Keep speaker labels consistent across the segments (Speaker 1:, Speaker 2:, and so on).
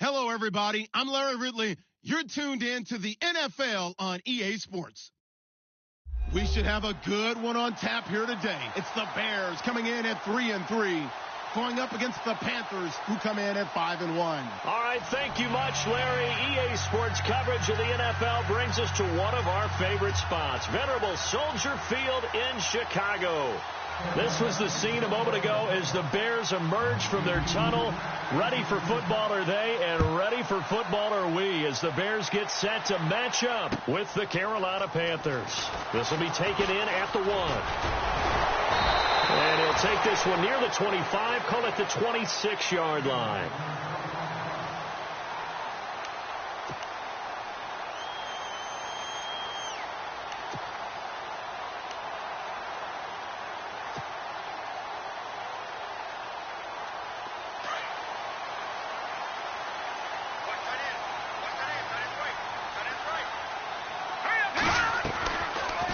Speaker 1: Hello, everybody. I'm Larry Ridley. You're tuned in to the NFL on EA Sports. We should have a good one on tap here today. It's the Bears coming in at 3-3, going up against the Panthers, who come in at 5-1.
Speaker 2: All right, thank you much, Larry. EA Sports coverage of the NFL brings us to one of our favorite spots, venerable Soldier Field in Chicago. This was the scene a moment ago as the Bears emerged from their tunnel. Ready for football are they, and ready for football are we, as the Bears get set to match up with the Carolina Panthers. This will be taken in at the 1. And he'll take this one near the 25, call it the 26-yard line.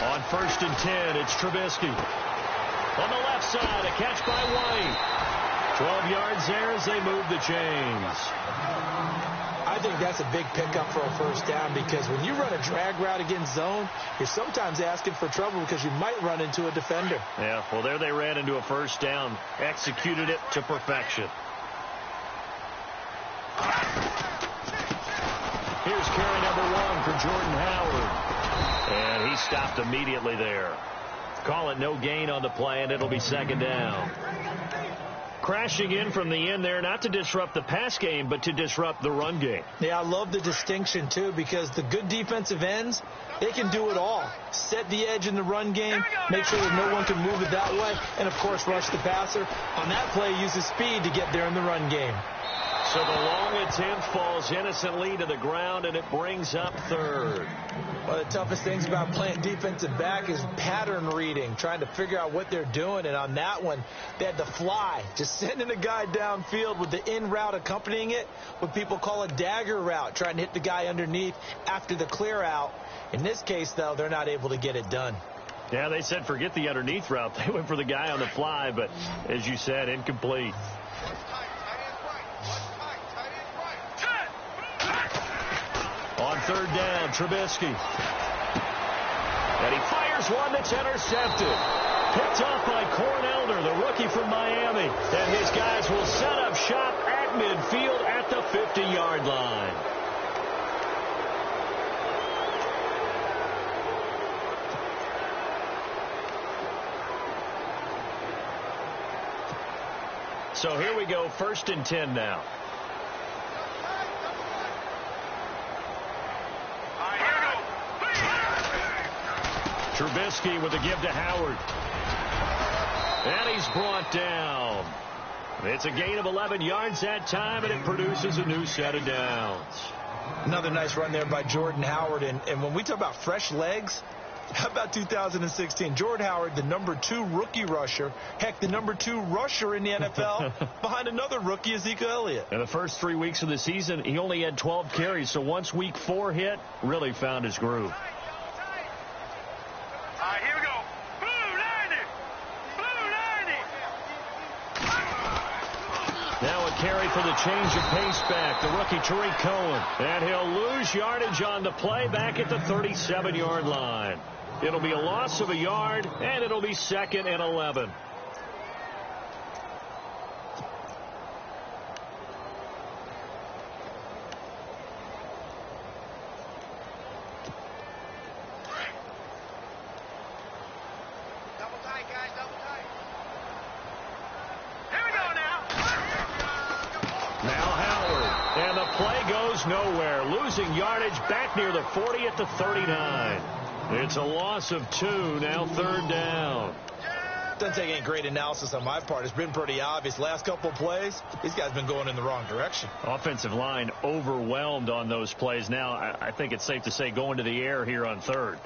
Speaker 2: On 1st and 10, it's Trubisky. On the left side, a catch by White. 12 yards there as they move the chains.
Speaker 3: I think that's a big pickup for a first down, because when you run a drag route against zone, you're sometimes asking for trouble because you might run into a defender.
Speaker 2: Yeah, well, there they ran into a first down, executed it to perfection. Here's carry number 1 for Jordan Howard. And he stopped immediately there. Call it no gain on the play, and it'll be 2nd down. Crashing in from the end there, not to disrupt the pass game, but to disrupt the run game.
Speaker 3: Yeah, I love the distinction, too, because the good defensive ends, they can do it all. Set the edge in the run game, make sure that no one can move it that way, and, of course, rush the passer. On that play, use his speed to get there in the run game.
Speaker 2: So the long attempt falls innocently to the ground, and it brings up 3rd.
Speaker 3: One of the toughest things about playing defensive back is pattern reading, trying to figure out what they're doing. And on that one, they had to fly, just sending a guy downfield with the in route accompanying it, what people call a dagger route, trying to hit the guy underneath after the clear out. In this case, though, they're not able to get it done.
Speaker 2: Yeah, they said forget the underneath route. They went for the guy on the fly, but as you said, incomplete. On 3rd down, Trubisky. And he fires one that's intercepted. Picked off by Cornelder, the rookie from Miami. And his guys will set up shop at midfield at the 50-yard line. So here we go, 1st and 10 now. Trubisky with a give to Howard. And he's brought down. It's a gain of 11 yards that time, and it produces a new set of downs.
Speaker 3: Another nice run there by Jordan Howard. And when we talk about fresh legs, how about 2016? Jordan Howard, the number 2 rookie rusher. Heck, the number 2 rusher in the NFL behind another rookie, Ezekiel Elliott.
Speaker 2: In the first 3 weeks of the season, he only had 12 carries. So once week 4 hit, really found his groove. Now a carry for the change of pace back, the rookie Tariq Cohen. And he'll lose yardage on the play back at the 37-yard line. It'll be a loss of a yard, and it'll be 2nd and 11. Nowhere, losing yardage back near the 40 at the 39. It's a loss of 2, now 3rd down.
Speaker 3: Doesn't take any great analysis on my part. It's been pretty obvious. Last couple of plays, these guys have been going in the wrong direction.
Speaker 2: Offensive line overwhelmed on those plays. Now, I think it's safe to say going to the air here on 3rd.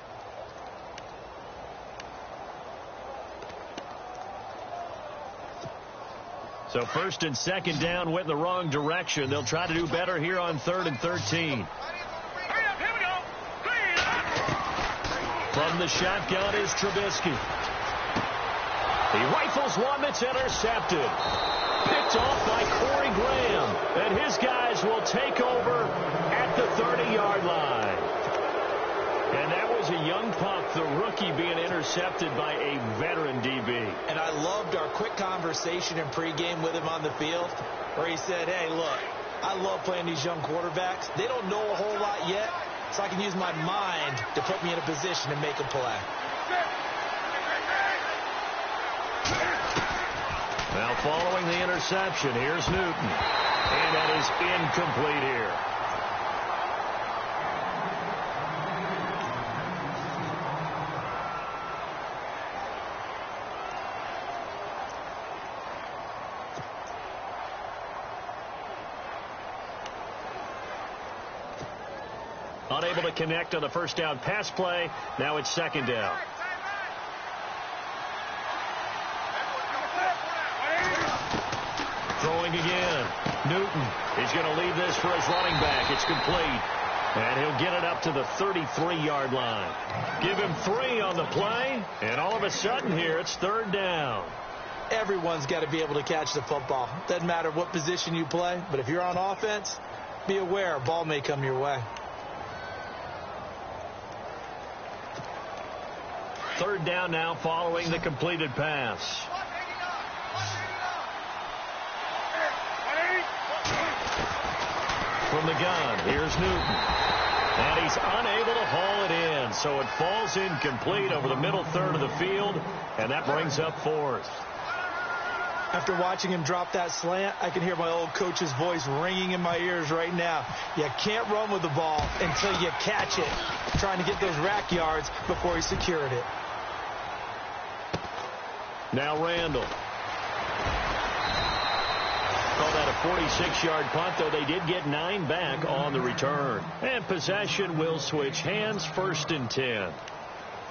Speaker 2: So 1st and 2nd down went in the wrong direction. They'll try to do better here on 3rd and 13. From the shotgun is Trubisky. He rifles one that's intercepted. Picked off by Corey Graham. And his guys will take over at the 30-yard line. And that was a young pup, the rookie, being intercepted by a veteran DB.
Speaker 3: And I loved our quick conversation in pregame with him on the field where he said, hey, look, I love playing these young quarterbacks. They don't know a whole lot yet, so I can use my mind to put me in a position to make a play.
Speaker 2: Now following the interception, here's Newton. And that is incomplete here. Unable to connect on the first down pass play. Now it's second down. Throwing again. Newton is going to leave this for his running back. It's complete. And he'll get it up to the 33-yard line. Give him 3 on the play. And all of a sudden here, it's third down.
Speaker 3: Everyone's got to be able to catch the football. Doesn't matter what position you play. But if you're on offense, be aware a ball may come your way.
Speaker 2: Third down now following the completed pass. From the gun, here's Newton. And he's unable to haul it in. So it falls incomplete over the middle third of the field. And that brings up fourth.
Speaker 3: After watching him drop that slant, I can hear my old coach's voice ringing in my ears right now. You can't run with the ball until you catch it. Trying to get those rack yards before he secured it.
Speaker 2: Now Randall. Call that a 46-yard punt, though they did get 9 back on the return. And possession will switch hands, 1st and 10.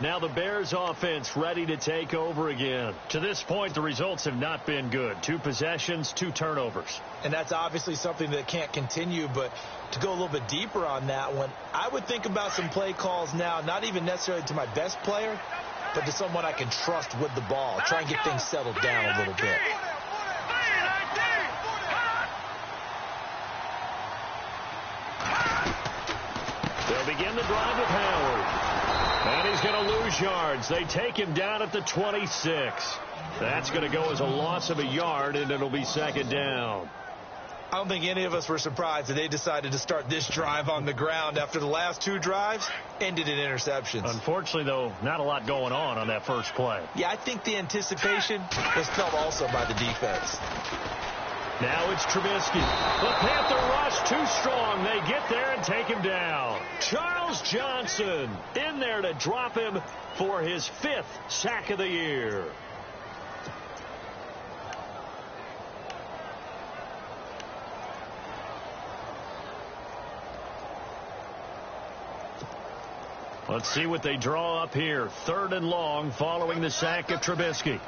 Speaker 2: Now the Bears offense ready to take over again. To this point, the results have not been good. 2 possessions, 2 turnovers.
Speaker 3: And that's obviously something that can't continue, but to go a little bit deeper on that one, I would think about some play calls now, not even necessarily to my best player, but to someone I can trust with the ball. Try and get things settled down a little bit.
Speaker 2: They'll begin the drive with Howard. And he's going to lose yards. They take him down at the 26. That's going to go as a loss of a yard, and it'll be second down.
Speaker 3: I don't think any of us were surprised that they decided to start this drive on the ground after the last 2 drives ended in interceptions.
Speaker 2: Unfortunately, though, not a lot going on that first play.
Speaker 3: Yeah, I think the anticipation was felt also by the defense.
Speaker 2: Now it's Trubisky. The Panther rush too strong. They get there and take him down. Charles Johnson in there to drop him for his 5th sack of the year. Let's see what they draw up here. 3rd and long following the sack of Trubisky.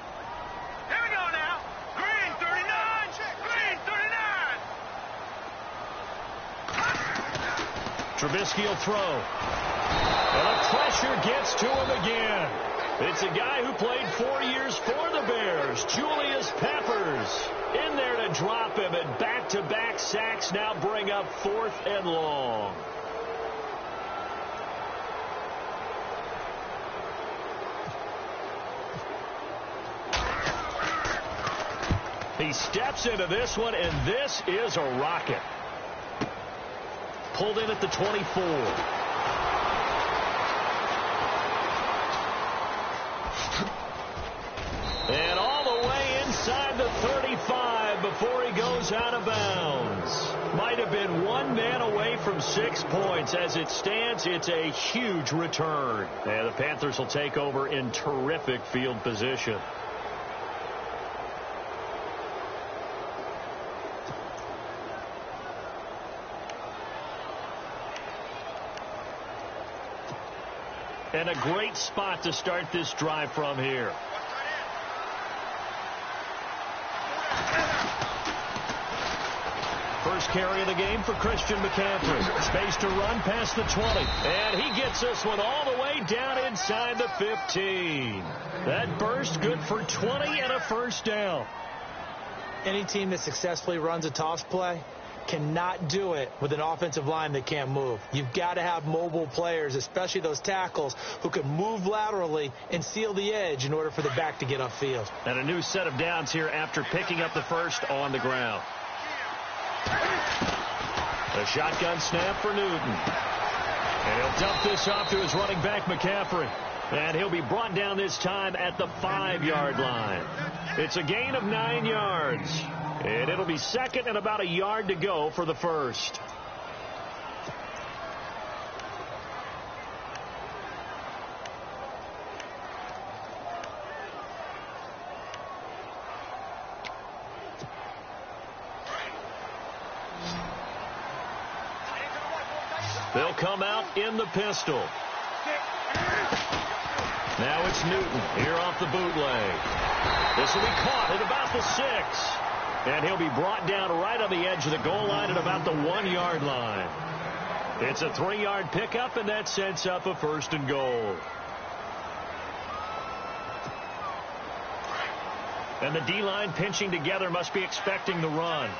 Speaker 2: Trubisky will throw. And the pressure gets to him again. It's a guy who played 4 years for the Bears, Julius Peppers, in there to drop him. And back-to-back sacks now bring up 4th and long. He steps into this one, and this is a rocket. Pulled in at the 24. And all the way inside the 35 before he goes out of bounds. Might have been 1 man away from 6 points. As it stands, it's a huge return. And the Panthers will take over in terrific field position. And a great spot to start this drive from here. First carry of the game for Christian McCaffrey. Space to run past the 20. And he gets this one all the way down inside the 15. That burst good for 20 and a first down.
Speaker 3: Any team that successfully runs a toss play cannot do it with an offensive line that can't move. You've got to have mobile players, especially those tackles, who can move laterally and seal the edge in order for the back to get upfield.
Speaker 2: And a new set of downs here after picking up the first on the ground. A shotgun snap for Newton. And he'll dump this off to his running back, McCaffrey. And he'll be brought down this time at the 5-yard line. It's a gain of 9 yards. And it'll be second and about a yard to go for the first. They'll come out in the pistol. Now it's Newton here off the bootleg. This will be caught at about the 6. And he'll be brought down right on the edge of the goal line at about the 1-yard line. It's a 3-yard pickup, and that sets up a first and goal. And the D-line pinching together must be expecting the run.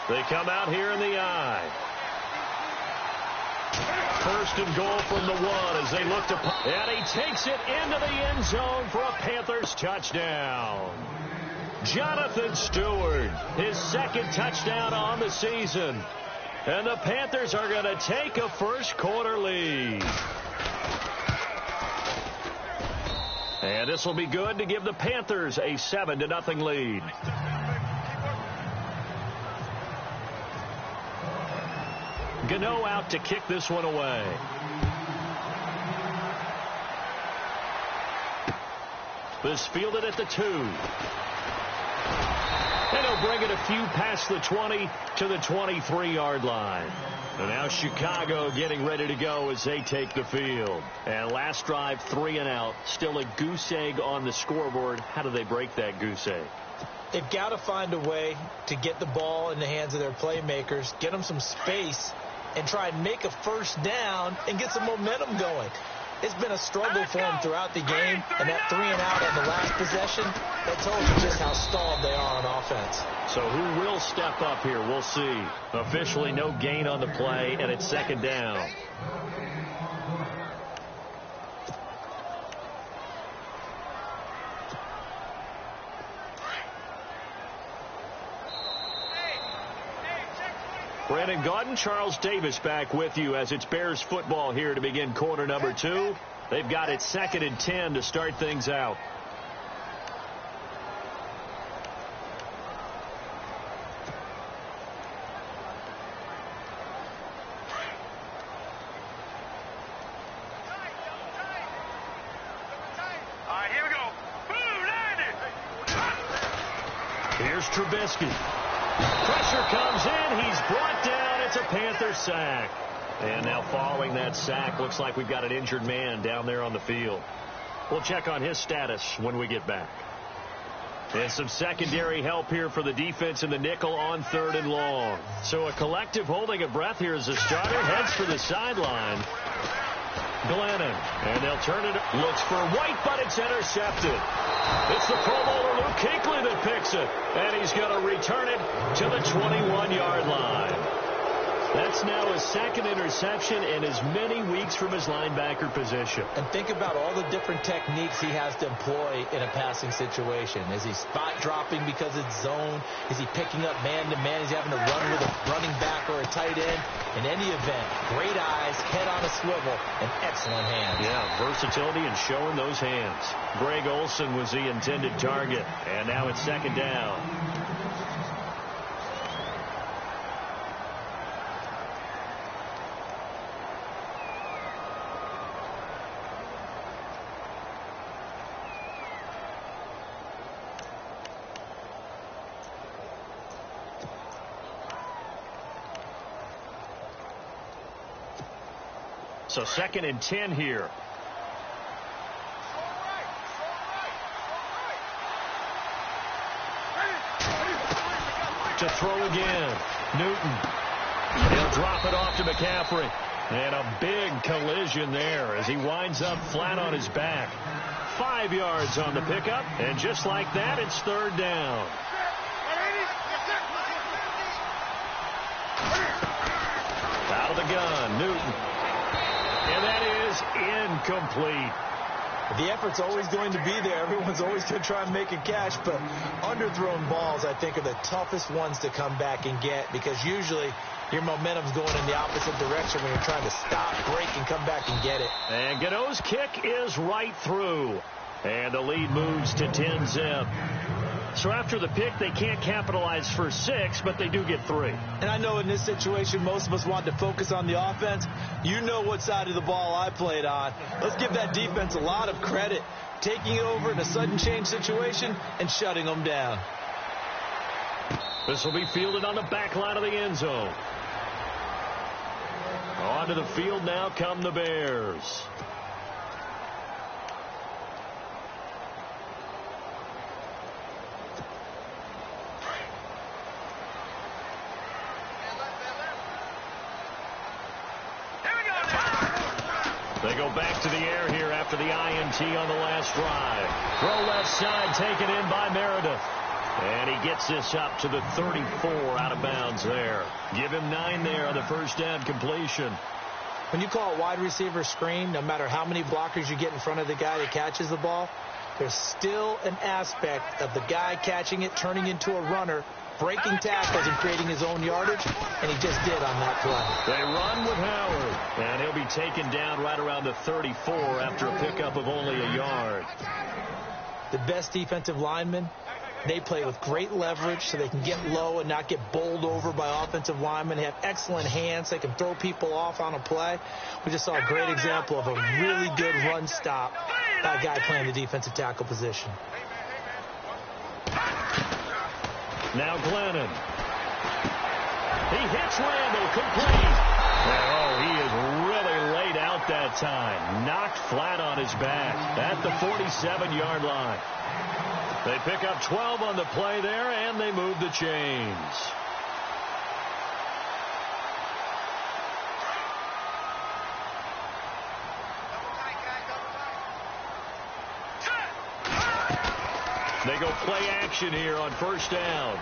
Speaker 2: They come out here in the I. First and goal from the 1 as they look to... And he takes it into the end zone for a Panthers touchdown. Jonathan Stewart, his second touchdown on the season. And the Panthers are going to take a first-quarter lead. And this will be good to give the Panthers a 7-0 lead. Gano out to kick this one away. This fielded at the 2. And he'll bring it a few past the 20 to the 23-yard line. And now Chicago getting ready to go as they take the field. And last drive, 3 and out. Still a goose egg on the scoreboard. How do they break that goose egg?
Speaker 3: They've got to find a way to get the ball in the hands of their playmakers, get them some space, and try and make a first down and get some momentum going. It's been a struggle for them throughout the game, and that 3 and out on the last possession, that tells you just how stalled they are on offense.
Speaker 2: So who will step up here? We'll see. Officially no gain on the play, and it's second down. Brandon Gaudin, Charles Davis back with you as it's Bears football here to begin quarter number 2. They've got it 2nd and 10 to start things out.
Speaker 4: All right, here we go.
Speaker 2: Here's Trubisky. Pressure comes in. He's brought down. It's a Panther sack. And now following that sack, looks like we've got an injured man down there on the field. We'll check on his status when we get back. And some secondary help here for the defense in the nickel on 3rd and long. So a collective holding of breath here as the starter heads for the sideline. Glennon. And they'll turn it. Looks for White, but it's intercepted. It's the Pro Bowler Luke Kuechly that picks it. And he's going to return it to the 21-yard line. That's now his 2nd interception in as many weeks from his linebacker position.
Speaker 3: And think about all the different techniques he has to employ in a passing situation. Is he spot dropping because it's zone? Is he picking up man-to-man? Is he having to run with a running back or a tight end? In any event, great eyes, head on a swivel, and excellent hands.
Speaker 2: Yeah, versatility and showing those hands. Greg Olsen was the intended target. And now it's 2nd down. So 2nd and 10 here. to throw again. Newton. He'll drop it off to McCaffrey. And a big collision there as he winds up flat on his back. 5 yards on the pickup, and just like that, it's third down. Out of the gun, Newton. And that is incomplete.
Speaker 3: The effort's always going to be there. Everyone's always going to try and make a catch, but underthrown balls, I think, are the toughest ones to come back and get because usually your momentum's going in the opposite direction when you're trying to stop, break, and come back and get it.
Speaker 2: And Gano's kick is right through. And the lead moves to 10-zip. So after the pick, they can't capitalize for 6, but they do get 3.
Speaker 3: And I know in this situation, most of us want to focus on the offense. You know what side of the ball I played on. Let's give that defense a lot of credit, taking it over in a sudden change situation and shutting them down.
Speaker 2: This will be fielded on the back line of the end zone. Onto the field now come the Bears. They go back to the air here after the INT on the last drive. Throw left side taken in by Meredith. And he gets this up to the 34 out of bounds there. Give him 9 there on the first down completion.
Speaker 3: When you call a wide receiver screen, no matter how many blockers you get in front of the guy that catches the ball, there's still an aspect of the guy catching it, turning into a runner, breaking tackles and creating his own yardage, and he just did on that play.
Speaker 2: They run with Howard, and he'll be taken down right around the 34 after a pickup of only a yard.
Speaker 3: The best defensive linemen, they play with great leverage so they can get low and not get bowled over by offensive linemen. They have excellent hands. They can throw people off on a play. We just saw a great example of a really good run stop by a guy playing the defensive tackle position.
Speaker 2: Now Glennon. He hits Randall complete. Oh, he is really laid out that time. Knocked flat on his back at the 47-yard line. They pick up 12 on the play there, and they move the chains. They go play action here on first down.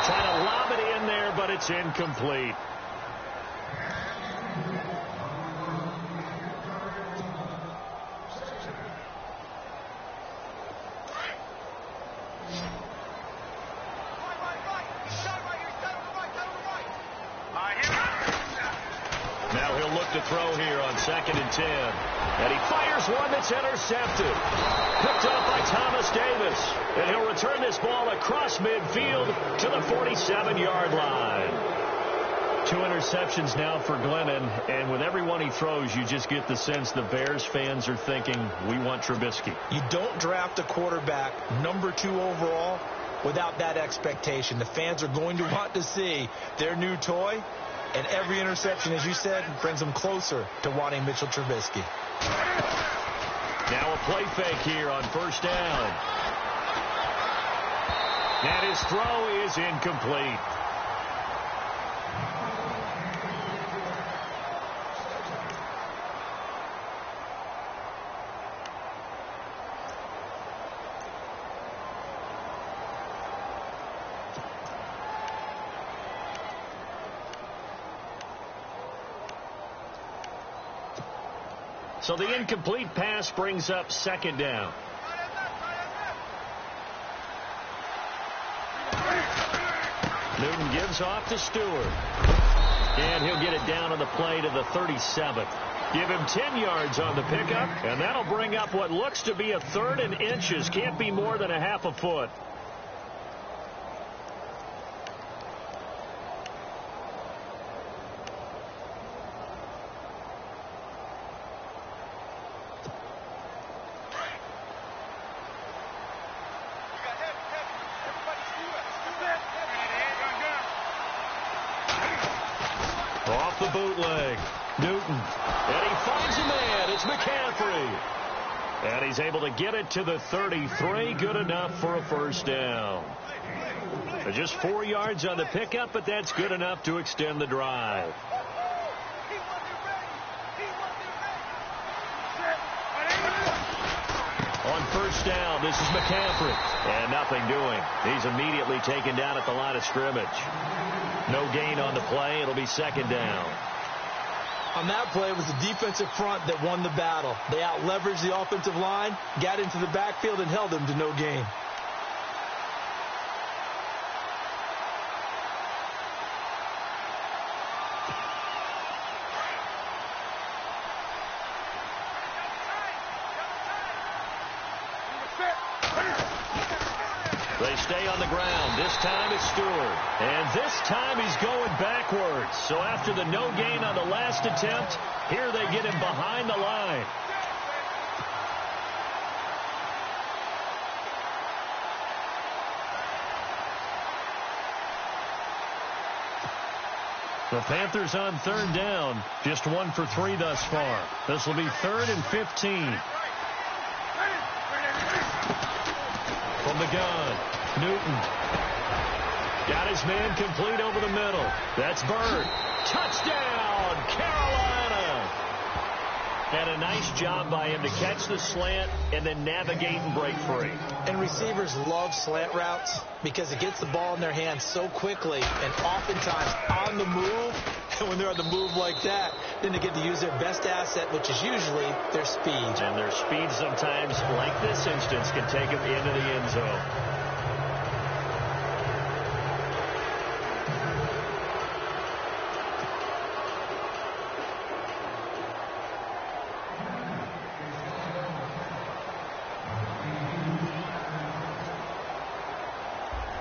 Speaker 2: Trying to lob it in there, but it's incomplete. Now he'll look to throw here on 2nd and 10. And he fires one that's intercepted. Picked up by Thomas Davis. And he'll return this ball across midfield to the 47-yard line. 2 interceptions now for Glennon. And with every one he throws, you just get the sense the Bears fans are thinking, we want Trubisky.
Speaker 3: You don't draft a quarterback number 2 overall without that expectation. The fans are going to want to see their new toy. And every interception, as you said, brings them closer to wanting Mitchell Trubisky.
Speaker 2: Now a play fake here on first down. And his throw is incomplete. So the incomplete pass brings up 2nd down. Newton gives off to Stewart. And he'll get it down on the play to the 37. Give him 10 yards on the pickup, and that'll bring up what looks to be a 3rd and inches. Can't be more than a half a foot. Off the bootleg. Newton. And he finds a man. It's McCaffrey. And he's able to get it to the 33. Good enough for a first down. Just 4 yards on the pickup, but that's good enough to extend the drive. On first down, this is McCaffrey. And nothing doing. He's immediately taken down at the line of scrimmage. No gain on the play. It'll be second down.
Speaker 3: On that play, it was the defensive front that won the battle. They out-leveraged the offensive line, got into the backfield, and held them to no gain.
Speaker 2: They stay on the ground. This time it's Stewart. And this time he's going backwards. So after the no gain on the last attempt, here they get him behind the line. The Panthers on third down. Just 1 for 3 thus far. This will be 3rd and 15. From the gun, Newton. Got his man complete over the middle. That's Bird. Touchdown, Carolina. And a nice job by him to catch the slant and then navigate and break free.
Speaker 3: And receivers love slant routes because it gets the ball in their hands so quickly and oftentimes on the move. And when they're on the move like that, then they get to use their best asset, which is usually their speed.
Speaker 2: And their speed sometimes, like this instance, can take them into the end zone.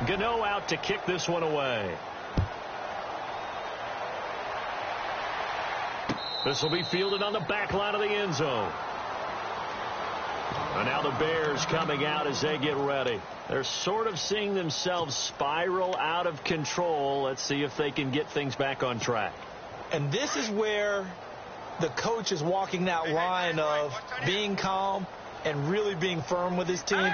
Speaker 2: Gano out to kick this one away. This will be fielded on the back line of the end zone. And now the Bears coming out as they get ready. They're sort of seeing themselves spiral out of control. Let's see if they can get things back on track.
Speaker 3: And this is where the coach is walking that line of being calm and really being firm with his team.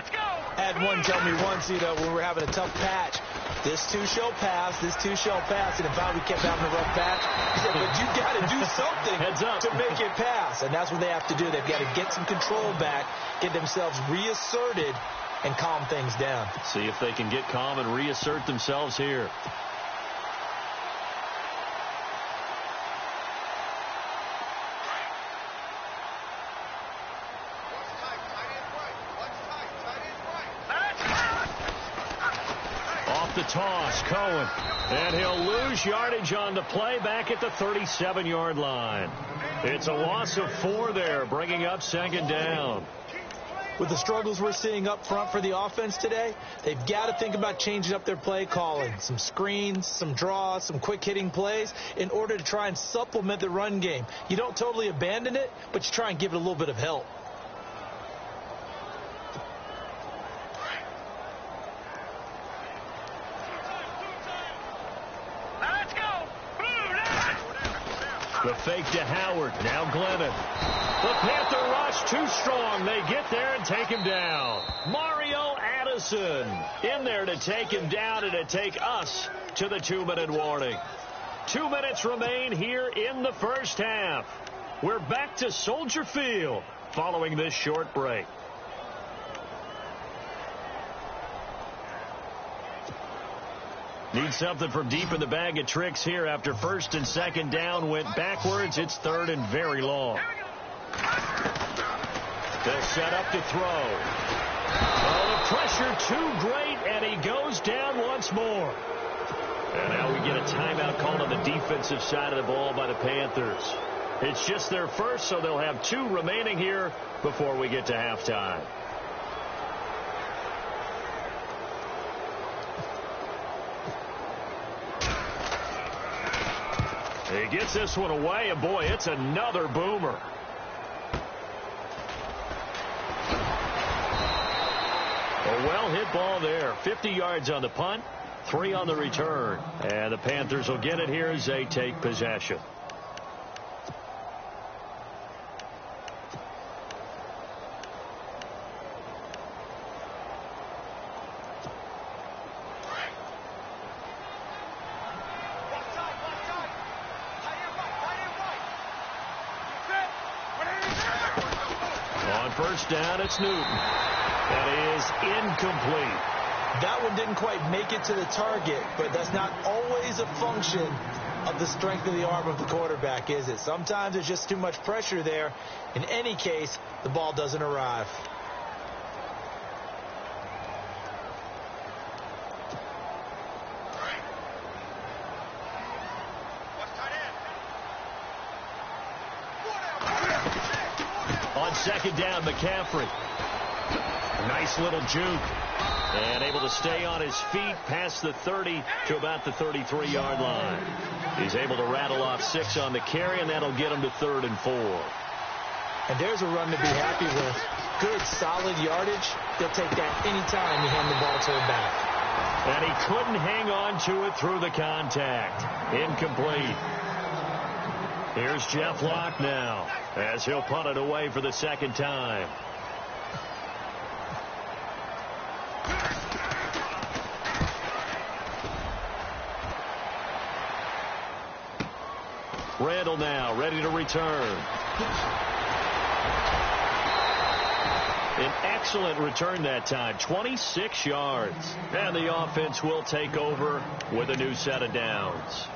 Speaker 3: I had one tell me once, when we were having a tough patch, this too shall pass, this too shall pass. And in fact, we kept having a rough patch. He said, but you got to do something to make it pass. And that's what they have to do. They've got to get some control back, get themselves reasserted, and calm things down.
Speaker 2: See if they can get calm and reassert themselves here. The toss, Cohen, and he'll lose yardage on the play back at the 37-yard line. It's a loss of 4 there, bringing up second down.
Speaker 3: With the struggles we're seeing up front for the offense today, they've got to think about changing up their play calling. Some screens, some draws, some quick-hitting plays in order to try and supplement the run game. You don't totally abandon it, but you try and give it a little bit of help.
Speaker 2: The fake to Howard. Now Glennon. The Panther rush too strong. They get there and take him down. Mario Addison in there to take him down and to take us to the 2-minute warning. 2 minutes remain here in the first half. We're back to Soldier Field following this short break. Need something from deep in the bag of tricks here after first and second down went backwards. It's 3rd and very long. They'll set up to throw. Oh, the pressure too great, and he goes down once more. And now we get a timeout called on the defensive side of the ball by the Panthers. It's just their first, so they'll have 2 remaining here before we get to halftime. He gets this one away, and boy, it's another boomer. A well-hit ball there. 50 yards on the punt, 3 on the return. And the Panthers will get it here as they take possession. first down, it's Newton. That is incomplete.
Speaker 3: That one didn't quite make it to the target, but that's not always a function of the strength of the arm of the quarterback, is it? Sometimes there's just too much pressure there. In any case, the ball doesn't arrive.
Speaker 2: On second down, McCaffrey. Nice little juke. And able to stay on his feet past the 30 to about the 33-yard line. He's able to rattle off 6 on the carry, and that'll get him to 3rd and 4.
Speaker 3: And there's a run to be happy with. Good, solid yardage. They'll take that anytime you hand the ball to him back.
Speaker 2: And he couldn't hang on to it through the contact. Incomplete. Here's Jeff Locke now as he'll punt it away for the second time. Randall now ready to return. An excellent return that time, 26 yards. And the offense will take over with a new set of downs.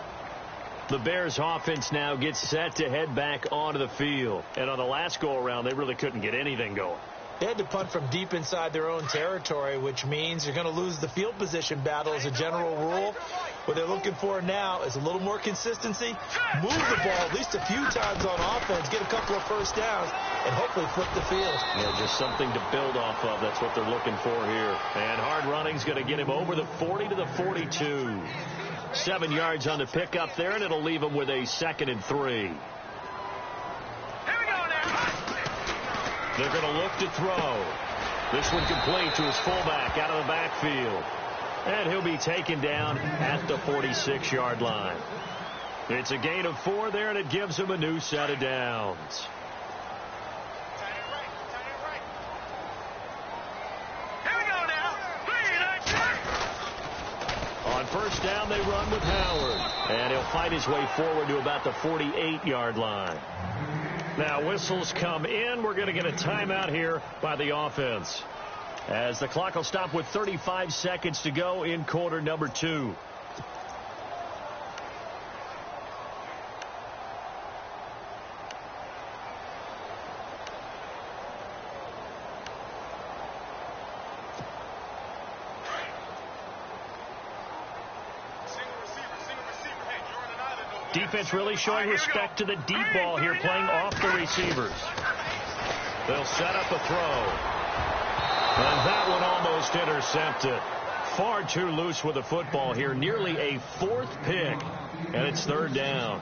Speaker 2: The Bears offense now gets set to head back onto the field. And on the last go-around, they really couldn't get anything going.
Speaker 3: They had to punt from deep inside their own territory, which means you're going to lose the field position battle as a general rule. What they're looking for now is a little more consistency, move the ball at least a few times on offense, get a couple of first downs, and hopefully flip the field.
Speaker 2: Yeah, just something to build off of. That's what they're looking for here. And hard running's going to get him over the 40 to the 42. 7 yards on the pickup there, and it'll leave him with a 2nd and 3. They're going to look to throw. This one complete to his fullback out of the backfield. And he'll be taken down at the 46-yard line. It's a gain of 4 there, and it gives him a new set of downs. On first down, they run with Howard. And he'll fight his way forward to about the 48-yard line. Now, whistles come in. We're going to get a timeout here by the offense, as the clock will stop with 35 seconds to go in quarter number 2. Defense really showing respect to the deep ball here, playing off the receivers. They'll set up a throw. And that one almost intercepted. Far too loose with the football here. Nearly a 4th pick. And it's 3rd down.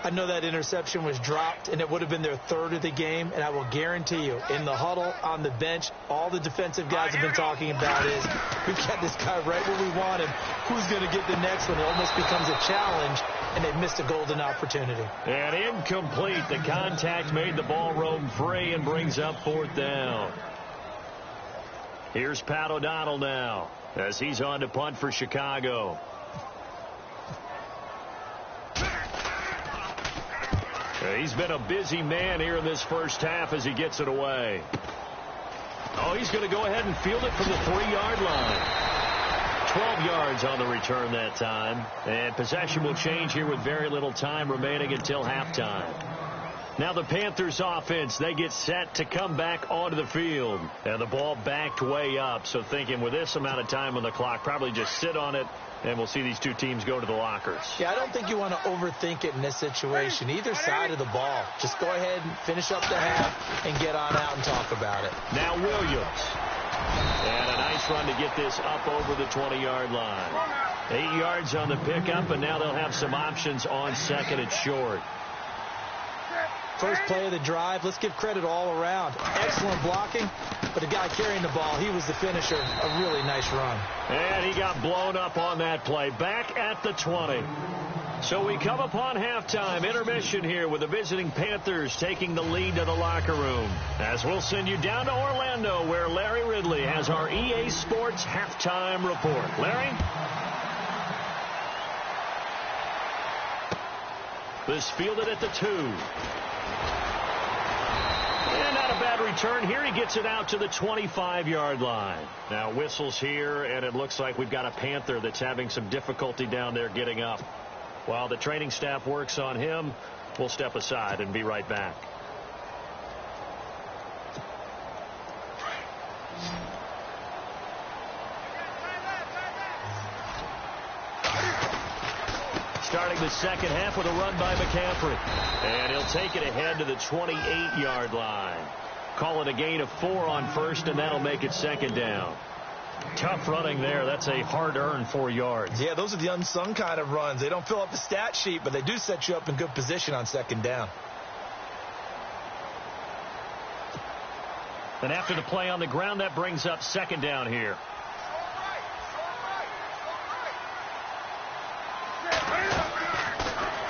Speaker 3: I know that interception was dropped, and it would have been their 3rd of the game. And I will guarantee you, in the huddle, on the bench, all the defensive guys have been talking about is, we've got this guy right where we want him. Who's going to get the next one? It almost becomes a challenge, and they've missed a golden opportunity.
Speaker 2: And incomplete. The contact made the ball roam free and brings up 4th down. Here's Pat O'Donnell now as he's on to punt for Chicago. He's been a busy man here in this first half as he gets it away. Oh, he's going to go ahead and field it from the 3-yard line. 12 yards on the return that time. And possession will change here with very little time remaining until halftime. Now the Panthers offense, they get set to come back onto the field. And the ball backed way up. So thinking with this amount of time on the clock, probably just sit on it, and we'll see these two teams go to the lockers.
Speaker 3: Yeah, I don't think you want to overthink it in this situation. Either side of the ball. Just go ahead and finish up the half and get on out and talk about it.
Speaker 2: Now Williams. And a nice run to get this up over the 20-yard line. 8 yards on the pickup, and now they'll have some options on 2nd and short.
Speaker 3: First play of the drive, let's give credit all around. Excellent blocking, but the guy carrying the ball, he was the finisher. A really nice run.
Speaker 2: And he got blown up on that play. Back at the 20. So we come upon halftime. Intermission here with the visiting Panthers taking the lead to the locker room. As we'll send you down to Orlando, where Larry Ridley has our EA Sports halftime report. Larry? This fielded at the 2. And not a bad return here. He gets it out to the 25-yard line. Now whistles here, and it looks like we've got a Panther that's having some difficulty down there getting up. While the training staff works on him, we'll step aside and be right back. Starting the second half with a run by McCaffrey. And he'll take it ahead to the 28-yard line. Call it a gain of 4 on first, and that'll make it second down. Tough running there. That's a hard-earned 4 yards.
Speaker 3: Yeah, those are the unsung kind of runs. They don't fill up the stat sheet, but they do set you up in good position on second down.
Speaker 2: And after the play on the ground, that brings up second down here.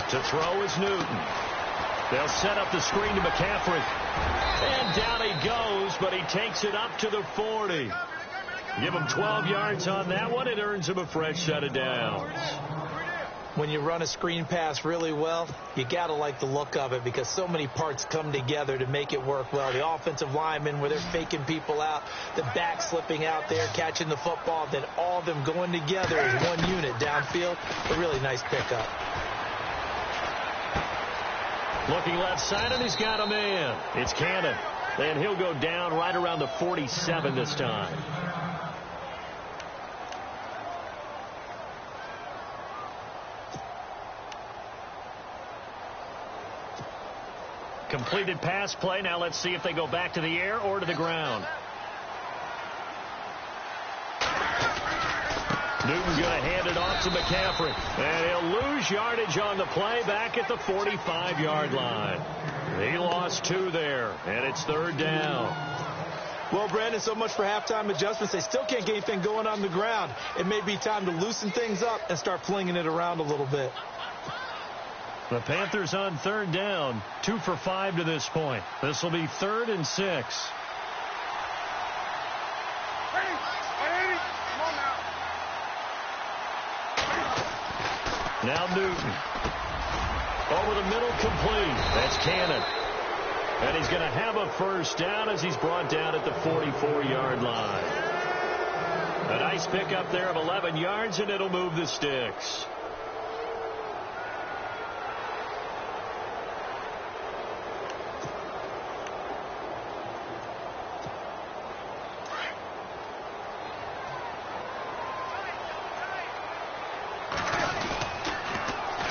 Speaker 2: To throw is Newton. They'll set up the screen to McCaffrey. And down he goes, but he takes it up to the 40. Give him 12 yards on that one. It earns him a fresh set of downs.
Speaker 3: When you run a screen pass really well, you got to like the look of it because so many parts come together to make it work well. The offensive linemen, where they're faking people out, the back slipping out there, catching the football, then all of them going together as one unit downfield. A really nice pickup.
Speaker 2: Looking left side, and he's got a man. It's Cannon. And he'll go down right around the 47 this time. Completed pass play. Now let's see if they go back to the air or to the ground. Newton going to hand it off to McCaffrey. And he'll lose yardage on the play back at the 45-yard line. He lost 2 there, and it's third down.
Speaker 3: Well, Brandon, so much for halftime adjustments. They still can't get anything going on the ground. It may be time to loosen things up and start flinging it around a little bit.
Speaker 2: The Panthers on third down, 2 for 5 to this point. This will be 3rd and 6. Now Newton. Over the middle, complete. That's Cannon. And he's going to have a first down as he's brought down at the 44-yard line. A nice pickup there of 11 yards, and it'll move the sticks.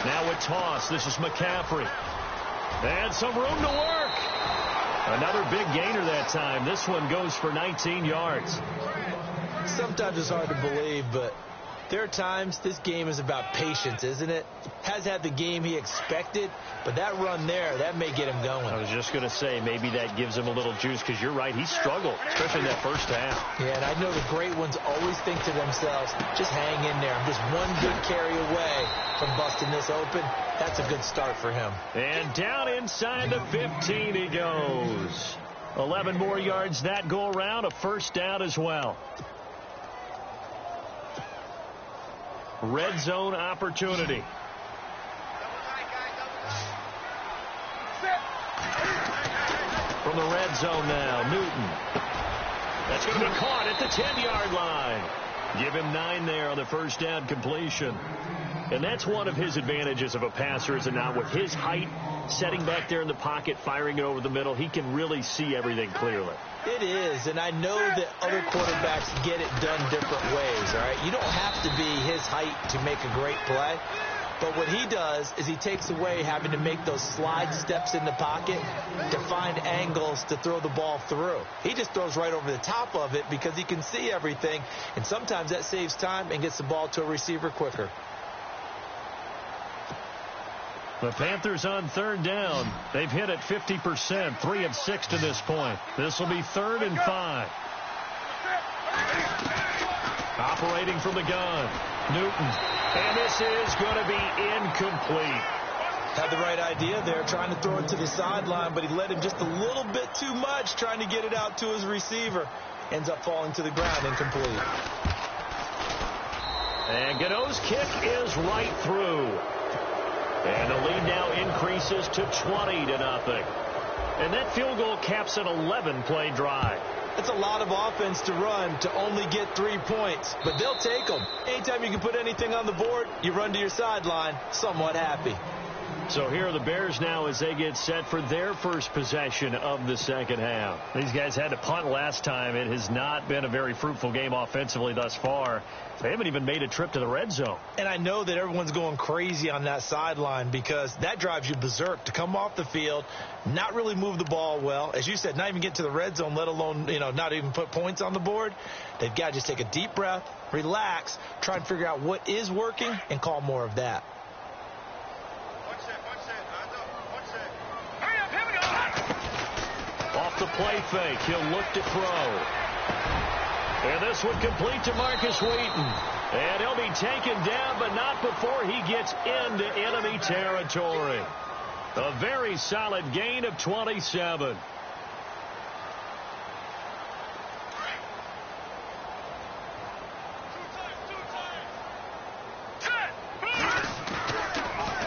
Speaker 2: Now a toss. This is McCaffrey. And some room to work. Another big gainer that time. This one goes for 19 yards.
Speaker 3: Sometimes it's hard to believe, but there are times this game is about patience, isn't it? Has had the game he expected, but that run there, that may get him going.
Speaker 2: I was just going to say, maybe that gives him a little juice, because you're right, he struggled, especially in that first half.
Speaker 3: Yeah, and I know the great ones always think to themselves, just hang in there. I'm just one good carry away from busting this open. That's a good start for him.
Speaker 2: And down inside the 15 he goes. 11 more yards that go around, a first down as well. Red zone opportunity. From the red zone now, Newton. That's going to be caught at the 10-yard line. Give him 9 there on the first down completion. And that's one of his advantages of a passer, is it not? With his height, setting back there in the pocket, firing it over the middle, he can really see everything clearly.
Speaker 3: It is, and I know that other quarterbacks get it done different ways, all right? You don't have to be his height to make a great play. But what he does is he takes away having to make those slide steps in the pocket to find angles to throw the ball through. He just throws right over the top of it because he can see everything, and sometimes that saves time and gets the ball to a receiver quicker.
Speaker 2: The Panthers on third down. They've hit it 50%, 3 of 6 to this point. This will be 3rd and 5. Operating from the gun, Newton. And this is going to be incomplete.
Speaker 3: Had the right idea there, trying to throw it to the sideline, but he let him just a little bit too much, trying to get it out to his receiver. Ends up falling to the ground, incomplete.
Speaker 2: And Gano's kick is right through. And the lead now increases to 20-0. And that field goal caps an 11-play drive.
Speaker 3: It's a lot of offense to run to only get 3 points, but they'll take them. Anytime you can put anything on the board, you run to your sideline somewhat happy.
Speaker 2: So here are the Bears now as they get set for their first possession of the second half. These guys had to punt last time. It has not been a very fruitful game offensively thus far. They haven't even made a trip to the red zone.
Speaker 3: And I know that everyone's going crazy on that sideline because that drives you berserk to come off the field, not really move the ball well. As you said, not even get to the red zone, let alone, not even put points on the board. They've got to just take a deep breath, relax, try and figure out what is working and call more of that.
Speaker 2: Off the play fake, he'll look to throw. And this one complete to Marcus Wheaton. And he'll be taken down, but not before he gets into enemy territory. A very solid gain of 27.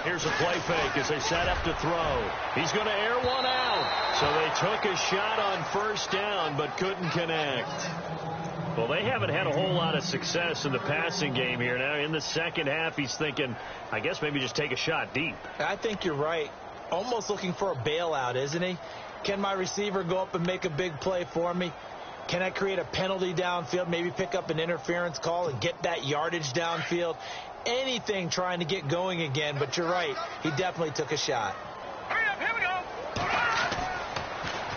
Speaker 2: Here's a play fake as they set up to throw. He's going to air one out. So they took a shot on first down, but couldn't connect. Well, they haven't had a whole lot of success in the passing game here. Now, in the second half, he's thinking, I guess maybe just take a shot deep.
Speaker 3: I think you're right. Almost looking for a bailout, isn't he? Can my receiver go up and make a big play for me? Can I create a penalty downfield, maybe pick up an interference call and get that yardage downfield? Anything trying to get going again, but you're right. He definitely took a shot.
Speaker 4: Hurry up, here we go.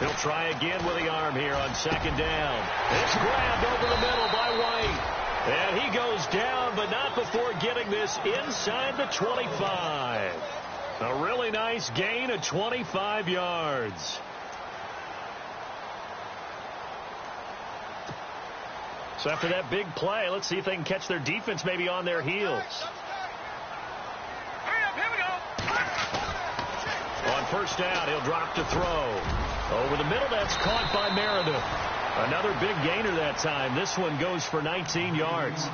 Speaker 2: He'll try again with the arm here on second down. It's grabbed over the middle by White. And he goes down, but not before getting this inside the 25. A really nice gain of 25 yards. So after that big play, let's see if they can catch their defense maybe on their heels.
Speaker 4: Hurry up, here we go.
Speaker 2: On first down, he'll drop to throw. Over the middle, that's caught by Meredith. Another big gainer that time. This one goes for 19 yards.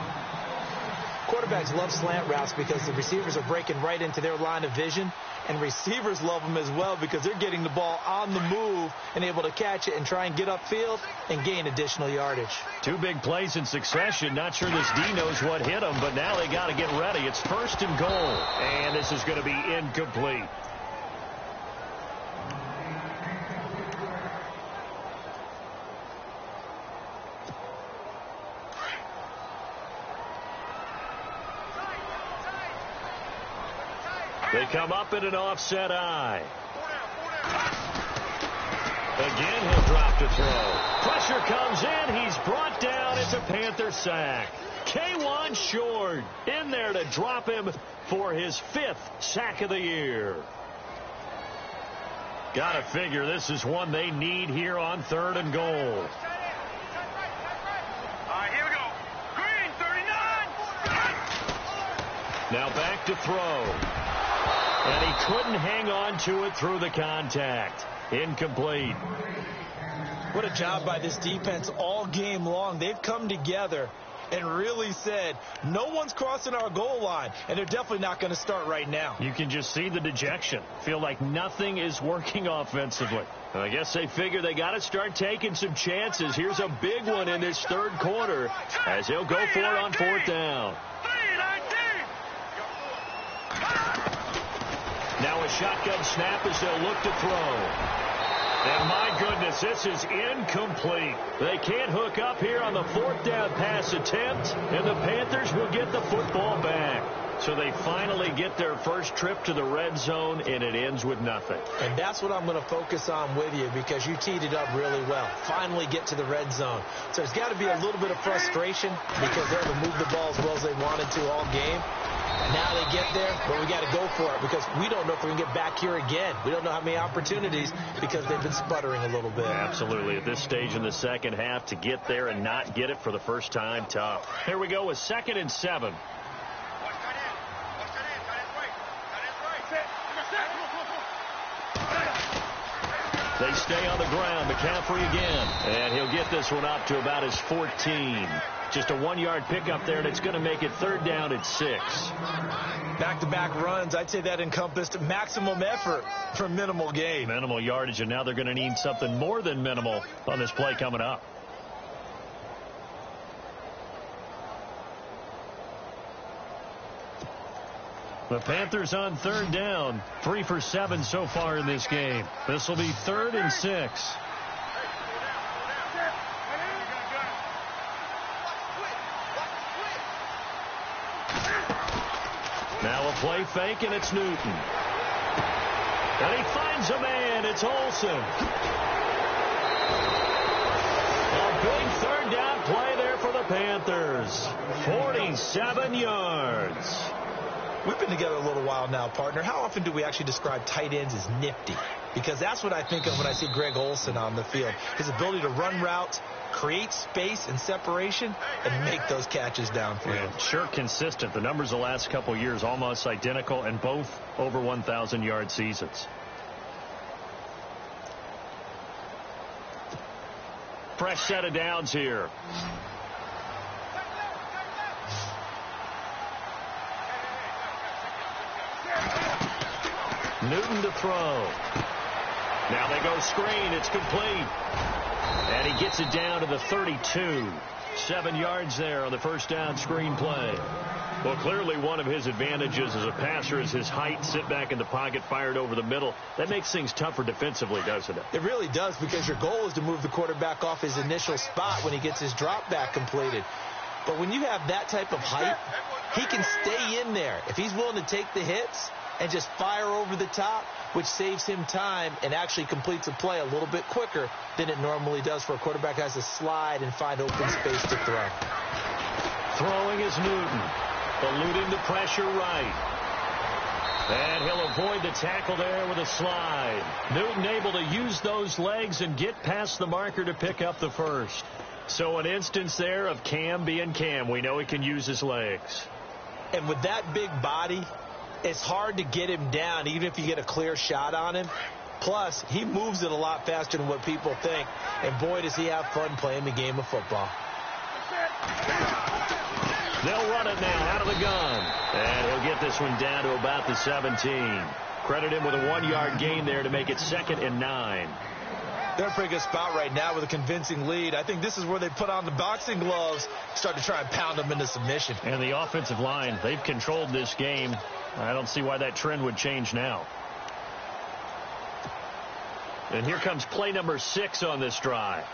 Speaker 3: Quarterbacks love slant routes because the receivers are breaking right into their line of vision, and receivers love them as well because they're getting the ball on the move and able to catch it and try and get upfield and gain additional yardage.
Speaker 2: Two big plays in succession. Not sure this D knows what hit them, but now they got to get ready. It's first and goal, and this is going to be incomplete. They come up in an offset eye. Again, he'll drop to throw. Pressure comes in. He's brought down. It's a Panther sack. K1 Short in there to drop him for his 5th sack of the year. Got to figure this is one they need here on 3rd and goal.
Speaker 4: All right, here we go. Green, 39.
Speaker 2: Now back to throw. And he couldn't hang on to it through the contact. Incomplete.
Speaker 3: What a job by this defense all game long. They've come together and really said, no one's crossing our goal line, and they're definitely not going to start right now.
Speaker 2: You can just see the dejection. Feel like nothing is working offensively. I guess they figure they got to start taking some chances. Here's a big one in this 3rd quarter as he'll go for it on 4th down. Now a shotgun snap as they'll look to throw. And my goodness, this is incomplete. They can't hook up here on the 4th down pass attempt, and the Panthers will get the football back. So they finally get their first trip to the red zone, and it ends with nothing.
Speaker 3: And that's what I'm going to focus on with you because you teed it up really well. Finally get to the red zone. So there's got to be a little bit of frustration because they're able to move the ball as well as they wanted to all game. Now they get there, but we got to go for it because we don't know if we can get back here again. We don't know how many opportunities because they've been sputtering a little bit.
Speaker 2: Absolutely. At this stage in the second half, to get there and not get it for the first time, tough. Here we go with 2nd and 7. They stay on the ground. McCaffrey again. And he'll get this one up to about his 14. Just a 1-yard pickup there, and it's going to make it 3rd down at 6.
Speaker 3: Back-to-back runs, I'd say that encompassed maximum effort for minimal gain.
Speaker 2: Minimal yardage, and now they're going to need something more than minimal on this play coming up. The Panthers on 3rd down. 3 for 7 so far in this game. This will be 3rd and 6. Now a play fake, and it's Newton. And he finds a man. It's Olsen. A big 3rd down play there for the Panthers. 47 yards.
Speaker 3: We've been together a little while now, partner. How often do we actually describe tight ends as nifty? Because that's what I think of when I see Greg Olsen on the field. His ability to run routes, create space and separation, and make those catches downfield.
Speaker 2: Yeah, sure consistent. The numbers the last couple years almost identical, and both over 1,000-yard seasons. Fresh set of downs here. Newton to throw. Now they go screen. It's complete. And he gets it down to the 32. 7 yards there on the first down screen play. Well, clearly one of his advantages as a passer is his height. Sit back in the pocket, fired over the middle. That makes things tougher defensively, doesn't it?
Speaker 3: It really does, because your goal is to move the quarterback off his initial spot when he gets his drop back completed. But when you have that type of height, he can stay in there. If he's willing to take the hits and just fire over the top, which saves him time and actually completes a play a little bit quicker than it normally does for a quarterback who has to slide and find open space to throw.
Speaker 2: Throwing is Newton. Eluding the pressure right. And he'll avoid the tackle there with a slide. Newton able to use those legs and get past the marker to pick up the first. So an instance there of Cam being Cam. We know he can use his legs.
Speaker 3: And with that big body, it's hard to get him down, even if you get a clear shot on him. Plus, he moves it a lot faster than what people think. And boy, does he have fun playing the game of football.
Speaker 2: They'll run it now out of the gun. And he'll get this one down to about the 17. Credit him with a 1-yard gain there to make it 2nd and 9.
Speaker 3: They're in a pretty good spot right now with a convincing lead. I think this is where they put on the boxing gloves, start to try and pound them into submission.
Speaker 2: And the offensive line, they've controlled this game. I don't see why that trend would change now. And here comes play number 6 on this drive.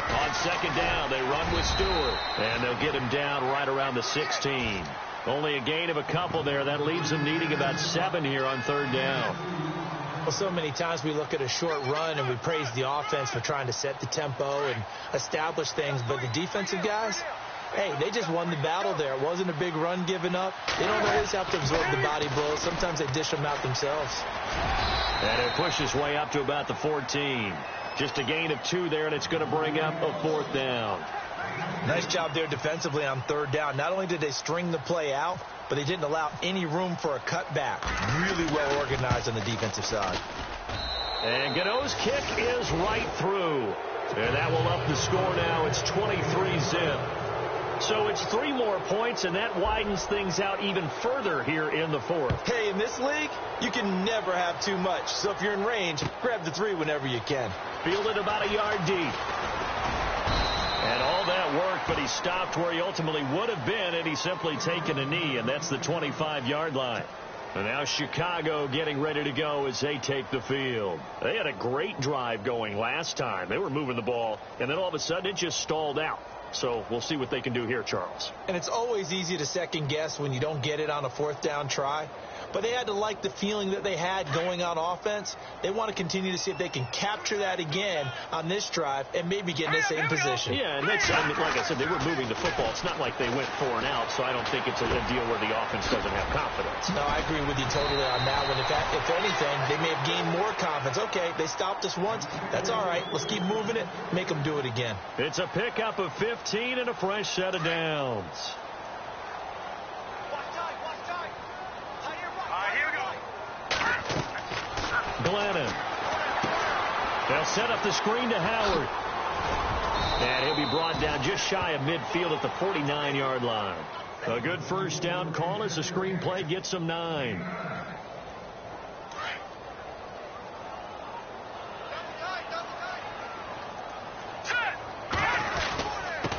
Speaker 2: On 2nd down, they run with Stewart. And they'll get him down right around the 16. Only a gain of a couple there. That leaves them needing about 7 here on 3rd down.
Speaker 3: Well, so many times we look at a short run and we praise the offense for trying to set the tempo and establish things. But the defensive guys, hey, they just won the battle there. It wasn't a big run given up. They don't always have to absorb the body blows. Sometimes they dish them out themselves.
Speaker 2: And it pushes way up to about the 14. Just a gain of 2 there, and it's going to bring up a 4th down.
Speaker 3: Nice job there defensively on 3rd down. Not only did they string the play out, but they didn't allow any room for a cutback. Really well organized on the defensive side.
Speaker 2: And Gano's kick is right through. And that will up the score now. It's 23-zip. So it's 3 more points, and that widens things out even further here in the 4th.
Speaker 3: Hey, in this league, you can never have too much. So if you're in range, grab the 3 whenever you can.
Speaker 2: Fielded about a yard deep. And all that worked, but he stopped where he ultimately would have been had he simply taken a knee, and that's the 25-yard line. And now Chicago getting ready to go as they take the field. They had a great drive going last time. They were moving the ball, and then all of a sudden it just stalled out. So we'll see what they can do here, Charles.
Speaker 3: And it's always easy to second guess when you don't get it on a 4th down try. But they had to like the feeling that they had going on offense. They want to continue to see if they can capture that again on this drive and maybe get in the same position.
Speaker 2: Yeah, and that's, I mean, like I said, they were moving the football. It's not like they went 4 and out, so I don't think it's a deal where the offense doesn't have confidence.
Speaker 3: No, I agree with you totally on that one. If anything, they may have gained more confidence. Okay, they stopped us once. That's all right. Let's keep moving it. Make them do it again.
Speaker 2: It's a pickup of 15 and a fresh set of downs. Glennon. They'll set up the screen to Howard. And he'll be brought down just shy of midfield at the 49-yard line. A good first down call as the screen play gets him 9.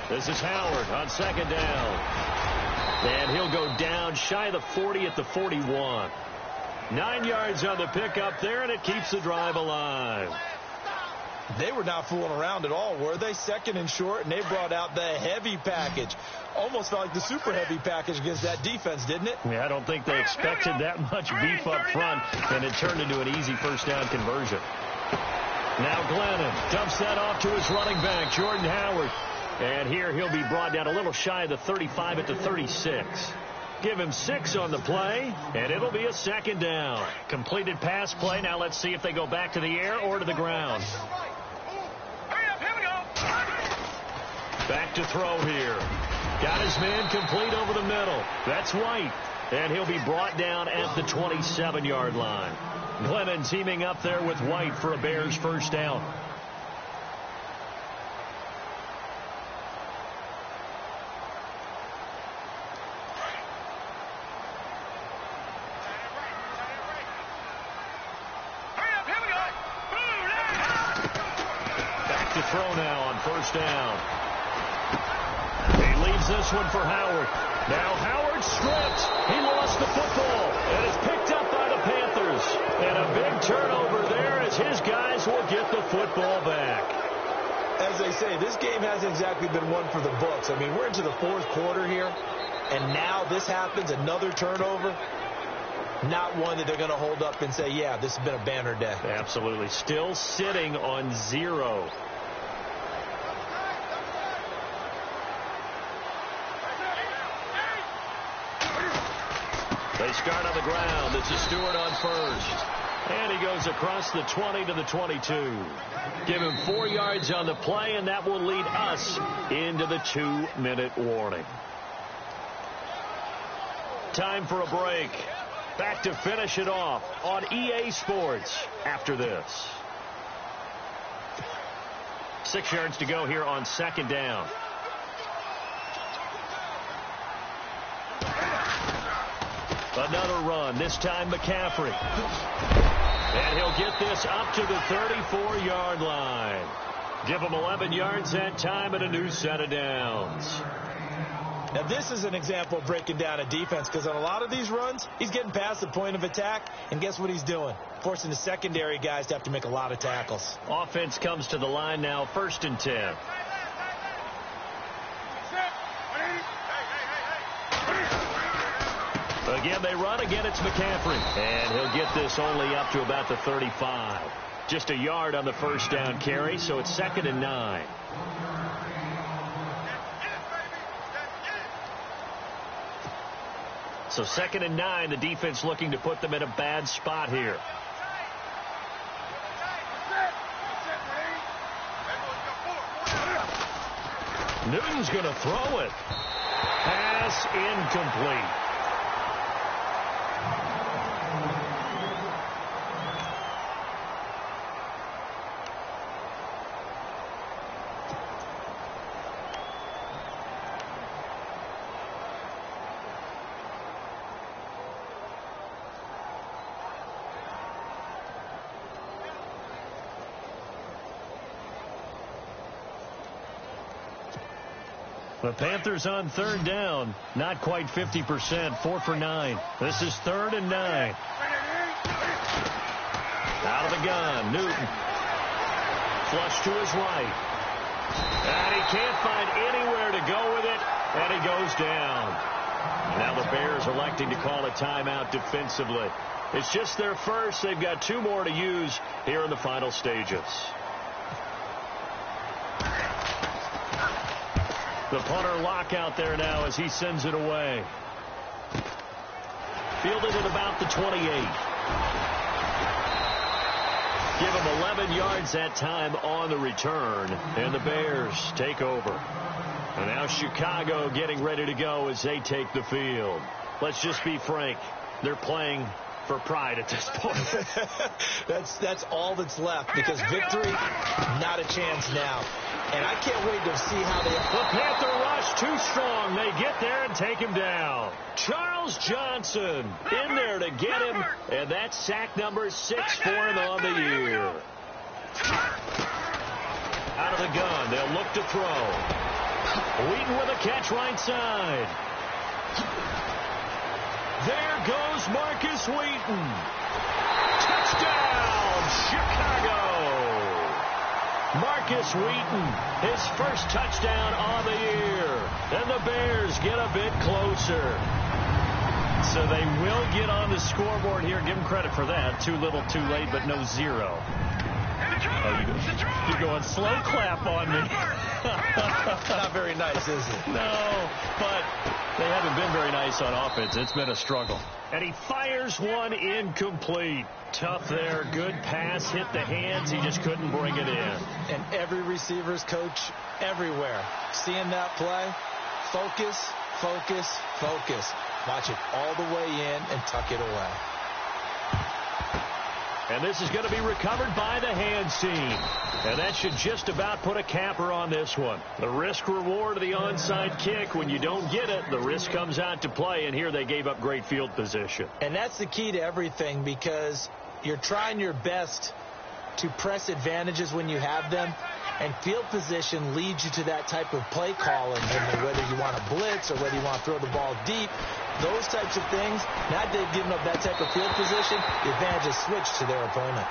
Speaker 2: This is Howard on second down. And he'll go down shy of the 40 at the 41. 9 yards on the pickup there, and it keeps the drive alive.
Speaker 3: They were not fooling around at all, were they? Second and short, and they brought out the heavy package. Almost felt like the super heavy package against that defense, didn't it?
Speaker 2: Yeah, I don't think they expected that much beef up front, and it turned into an easy first down conversion. Now Glennon dumps that off to his running back, Jordan Howard. And here he'll be brought down a little shy of the 35 at the 36. Give him 6 on the play, and it'll be a second down. Completed pass play. Now let's see if they go back to the air or to the ground. Back to throw here. Got his man complete over the middle. That's White. And he'll be brought down at the 27-yard line. Glennon teaming up there with White for a Bears first down. Throw now on first down. He leaves this one for Howard. Now Howard stripped. He lost the football, and it's picked up by the Panthers. And a big turnover there as his guys will get the football back.
Speaker 3: As they say, this game hasn't exactly been one for the books. I mean, we're into the fourth quarter here, and now this happens, another turnover. Not one that they're going to hold up and say, yeah, this has been a banner day.
Speaker 2: Absolutely. Still sitting on 0. They start on the ground. This is Stewart on first. And he goes across the 20 to the 22. Give him 4 yards on the play, and that will lead us into the 2-minute warning. Time for a break. Back to finish it off on EA Sports after this. 6 yards to go here on second down. Another run, this time McCaffrey. And he'll get this up to the 34-yard line. Give him 11 yards that time and a new set of downs.
Speaker 3: Now, this is an example of breaking down a defense, because on a lot of these runs, he's getting past the point of attack, and guess what he's doing? Forcing the secondary guys to have to make a lot of tackles.
Speaker 2: Offense comes to the line now, 1st and 10. Again, they run. Again, it's McCaffrey. And he'll get this only up to about the 35. Just a yard on the first down carry, so it's 2nd and 9. So 2nd and 9, the defense looking to put them in a bad spot here. Newton's going to throw it. Pass incomplete. The Panthers on 3rd down. Not quite 50%. 4 for 9. This is 3rd and 9. Out of the gun. Newton. Flush to his right. And he can't find anywhere to go with it. And he goes down. Now the Bears electing to call a timeout defensively. It's just their first. They've got 2 more to use here in the final stages. The punter lock out there now as he sends it away. Fielded at about the 28. Give him 11 yards that time on the return. And the Bears take over. And now Chicago getting ready to go as they take the field. Let's just be frank. They're playing for pride at this point.
Speaker 3: That's all that's left, because victory, not a chance now. And I can't wait to see how they...
Speaker 2: The Panther rush too strong. They get there and take him down. Charles Johnson in there to get him, and that's sack number 6 for him on the year. Out of the gun, they'll look to throw. Wheaton with a catch right side. There goes Marcus Wheaton. Touchdown, Chicago. Marcus Wheaton, his first touchdown on the year. And the Bears get a bit closer. So they will get on the scoreboard here. Give them credit for that. Too little, too late, but no 0. Oh, you're going slow clap on me.
Speaker 3: Not very nice, is it?
Speaker 2: No, but they haven't been very nice on offense. It's been a struggle. And he fires one incomplete. Tough there. Good pass. Hit the hands. He just couldn't bring it in.
Speaker 3: And every receiver's coach everywhere, seeing that play, focus, focus, focus. Watch it all the way in and tuck it away.
Speaker 2: And this is going to be recovered by the hands team. And that should just about put a capper on this one. The risk reward of the onside kick. When you don't get it, the risk comes out to play. And here they gave up great field position.
Speaker 3: And that's the key to everything, because you're trying your best to press advantages when you have them. And field position leads you to that type of play calling, whether you want to blitz or whether you want to throw the ball deep. Those types of things, now that they've given up that type of field position, the advantage is switched to their opponent.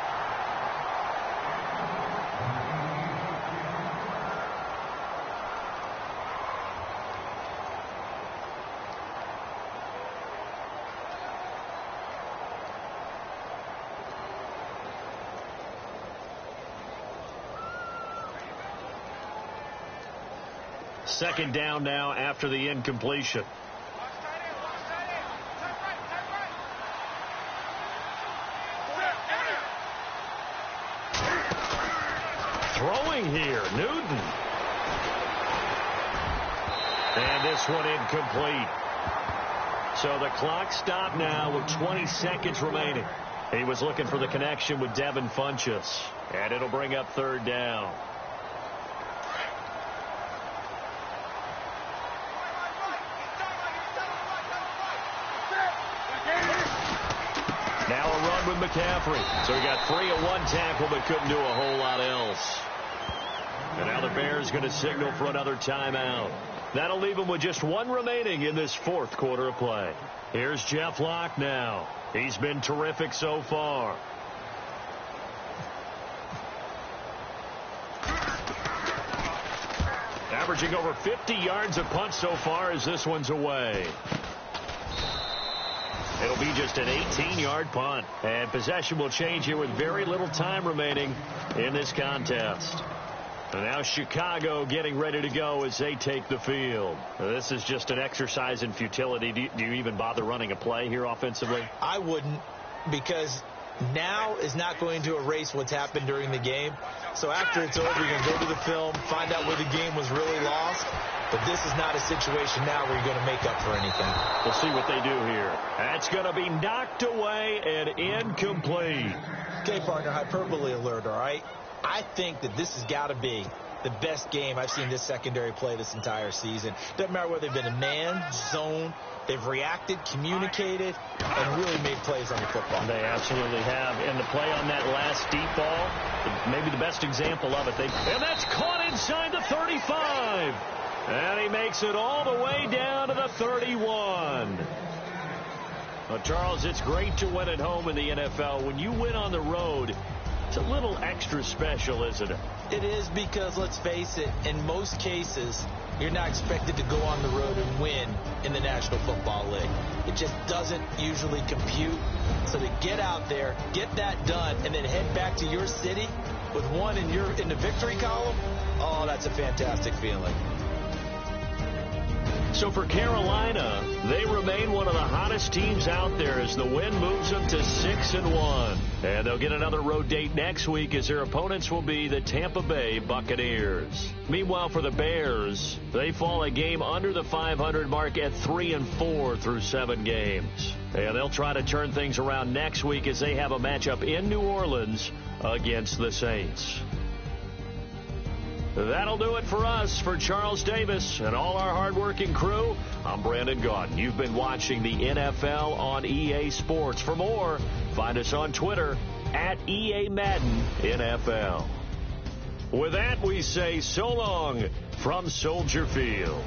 Speaker 2: Second down now after the incompletion. Throwing here, Newton. And this one incomplete. So the clock stopped now with 20 seconds remaining. He was looking for the connection with Devin Funchess. And it'll bring up third down. Now a run with McCaffrey. So he got 3 at one tackle, but couldn't do a whole lot else. And now the Bears going to signal for another timeout. That'll leave them with just 1 remaining in this 4th quarter of play. Here's Jeff Locke now. He's been terrific so far. Averaging over 50 yards a punt so far as this one's away. It'll be just an 18-yard punt. And possession will change here with very little time remaining in this contest. And now Chicago getting ready to go as they take the field. This is just an exercise in futility. Do you even bother running a play here offensively?
Speaker 3: I wouldn't, because now is not going to erase what's happened during the game. So after it's over, you're going to go to the film, find out where the game was really lost. But this is not a situation now where you're going to make up for anything.
Speaker 2: We'll see what they do here. That's going to be knocked away and incomplete.
Speaker 3: Okay, partner, hyperbole alert, all right? I think that this has got to be the best game I've seen this secondary play this entire season. Doesn't matter whether they've been a man, zone, they've reacted, communicated, and really made plays on the football.
Speaker 2: They absolutely have. And the play on that last deep ball, maybe the best example of it. And that's caught inside the 35. And he makes it all the way down to the 31. Well, Charles, it's great to win at home in the NFL. When you win on the road, it's a little extra special, isn't it?
Speaker 3: It is, because, let's face it, in most cases, you're not expected to go on the road and win in the National Football League. It just doesn't usually compute. So to get out there, get that done, and then head back to your city with one in the victory column, oh, that's a fantastic feeling.
Speaker 2: So for Carolina, they remain one of the hottest teams out there as the win moves them to 6-1. And they'll get another road date next week as their opponents will be the Tampa Bay Buccaneers. Meanwhile, for the Bears, they fall a game under the 500 mark at 3-4 through 7 games. And they'll try to turn things around next week as they have a matchup in New Orleans against the Saints. That'll do it for us. For Charles Davis and all our hardworking crew, I'm Brandon Gaudin. You've been watching the NFL on EA Sports. For more, find us on Twitter at EA Madden NFL. With that, we say so long from Soldier Field.